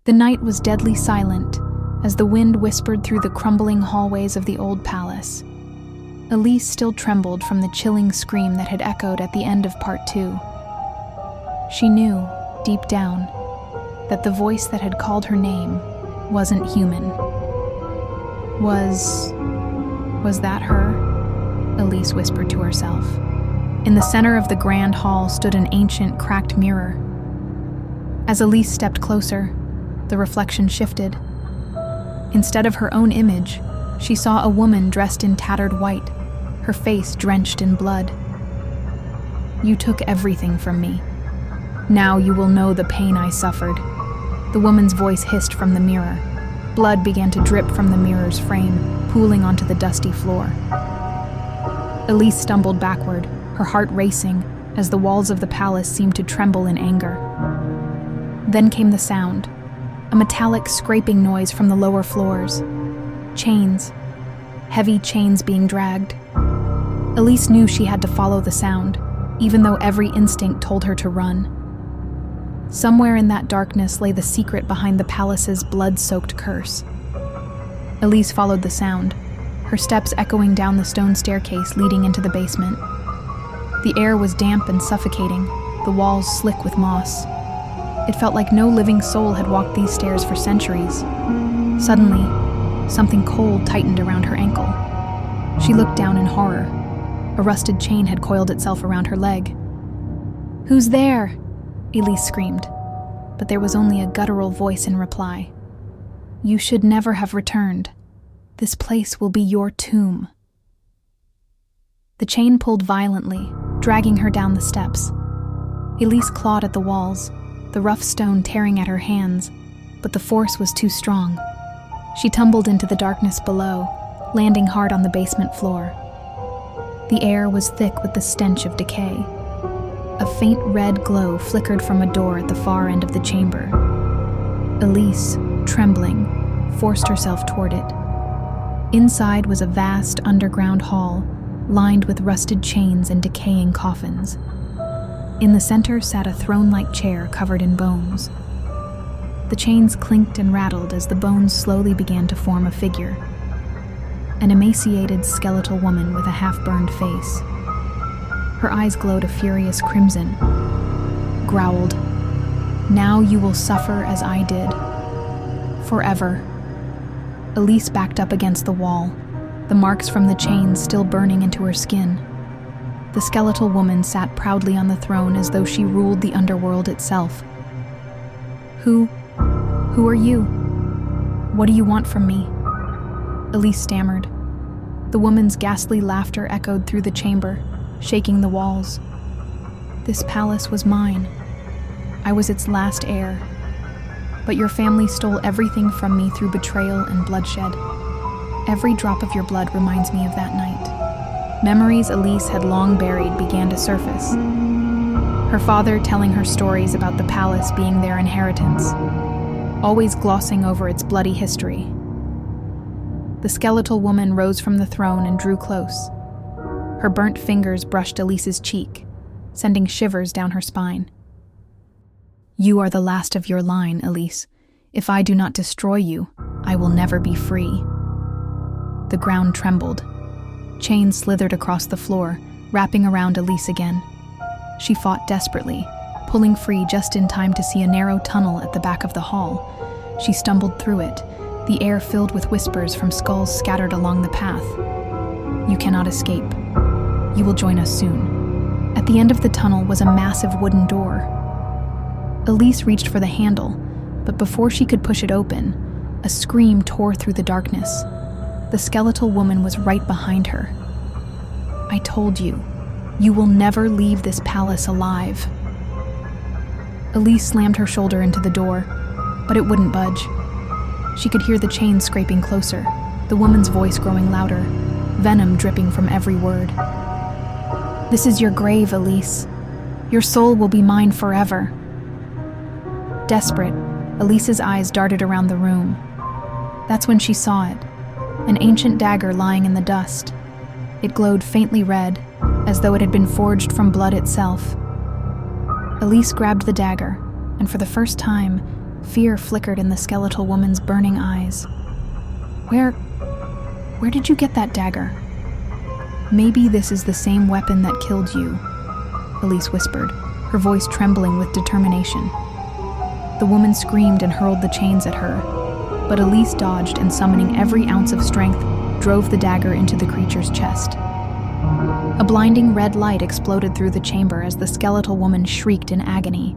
The night was deadly silent as the wind whispered through the crumbling hallways of the old palace. Elise still trembled from the chilling scream that had echoed at the end of part 2. She knew, deep down, that the voice that had called her name wasn't human. Was that her? Elise whispered to herself. In the center of the grand hall stood an ancient, cracked mirror. As Elise stepped closer, the reflection shifted. Instead of her own image, she saw a woman dressed in tattered white, her face drenched in blood. "You took everything from me. Now you will know the pain I suffered." The woman's voice hissed from the mirror. Blood began to drip from the mirror's frame, pooling onto the dusty floor. Elise stumbled backward, her heart racing, as the walls of the palace seemed to tremble in anger. Then came the sound, a metallic scraping noise from the lower floors. Chains, heavy chains being dragged. Elise knew she had to follow the sound, even though every instinct told her to run. Somewhere in that darkness lay the secret behind the palace's blood-soaked curse. Elise followed the sound, her steps echoing down the stone staircase leading into the basement. The air was damp and suffocating, the walls slick with moss. It felt like no living soul had walked these stairs for centuries. Suddenly, something cold tightened around her ankle. She looked down in horror. A rusted chain had coiled itself around her leg. "Who's there?" Elise screamed, but there was only a guttural voice in reply. "You should never have returned. This place will be your tomb." The chain pulled violently, dragging her down the steps. Elise clawed at the walls, the rough stone tearing at her hands, but the force was too strong. She tumbled into the darkness below, landing hard on the basement floor. The air was thick with the stench of decay. A faint red glow flickered from a door at the far end of the chamber. Elise, trembling, forced herself toward it. Inside was a vast underground hall, lined with rusted chains and decaying coffins. In the center sat a throne-like chair covered in bones. The chains clinked and rattled as the bones slowly began to form a figure. An emaciated skeletal woman with a half-burned face. Her eyes glowed a furious crimson. Growled, "Now you will suffer as I did. Forever." Elise backed up against the wall, the marks from the chains still burning into her skin. The skeletal woman sat proudly on the throne as though she ruled the underworld itself. Who are you? What do you want from me?" Elise stammered. The woman's ghastly laughter echoed through the chamber, shaking the walls. "This palace was mine. I was its last heir. But your family stole everything from me through betrayal and bloodshed. Every drop of your blood reminds me of that night." Memories Elise had long buried began to surface. Her father telling her stories about the palace being their inheritance, always glossing over its bloody history. The skeletal woman rose from the throne and drew close. Her burnt fingers brushed Elise's cheek, sending shivers down her spine. "You are the last of your line, Elise. If I do not destroy you, I will never be free." The ground trembled. Chains slithered across the floor, wrapping around Elise again. She fought desperately, pulling free just in time to see a narrow tunnel at the back of the hall. She stumbled through it, the air filled with whispers from skulls scattered along the path. "You cannot escape. You will join us soon." At the end of the tunnel was a massive wooden door. Elise reached for the handle, but before she could push it open, a scream tore through the darkness. The skeletal woman was right behind her. "I told you, you will never leave this palace alive." Elise slammed her shoulder into the door, but it wouldn't budge. She could hear the chains scraping closer, the woman's voice growing louder, venom dripping from every word. "This is your grave, Elise. Your soul will be mine forever." Desperate, Elise's eyes darted around the room. That's when she saw it, an ancient dagger lying in the dust. It glowed faintly red, as though it had been forged from blood itself. Elise grabbed the dagger, and for the first time, Fear flickered in the skeletal woman's burning eyes. Where did you get that dagger? Maybe this is the same weapon that killed you, Elise whispered, her voice trembling with determination. The woman screamed and hurled the chains at her, but Elise dodged and, summoning every ounce of strength, drove the dagger into the creature's chest. A blinding red light exploded through the chamber as the skeletal woman shrieked in agony.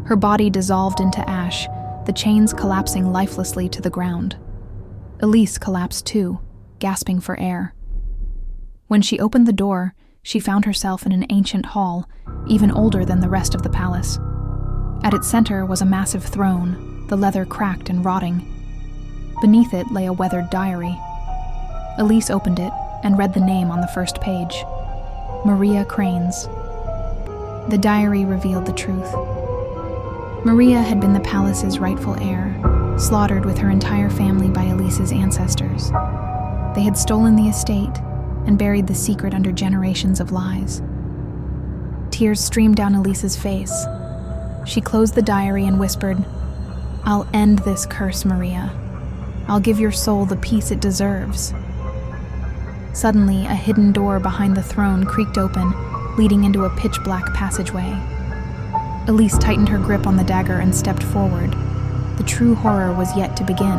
Her body dissolved into ash, the chains collapsing lifelessly to the ground. Elise collapsed too, gasping for air. When she opened the door, she found herself in an ancient hall, even older than the rest of the palace. At its center was a massive throne, the leather cracked and rotting. Beneath it lay a weathered diary. Elise opened it and read the name on the first page: Maria Cranes. The diary revealed the truth. Maria had been the palace's rightful heir, slaughtered with her entire family by Elise's ancestors. They had stolen the estate and buried the secret under generations of lies. Tears streamed down Elise's face. She closed the diary and whispered, "I'll end this curse, Maria. I'll give your soul the peace it deserves." Suddenly, a hidden door behind the throne creaked open, leading into a pitch-black passageway. Elise tightened her grip on the dagger and stepped forward. The true horror was yet to begin.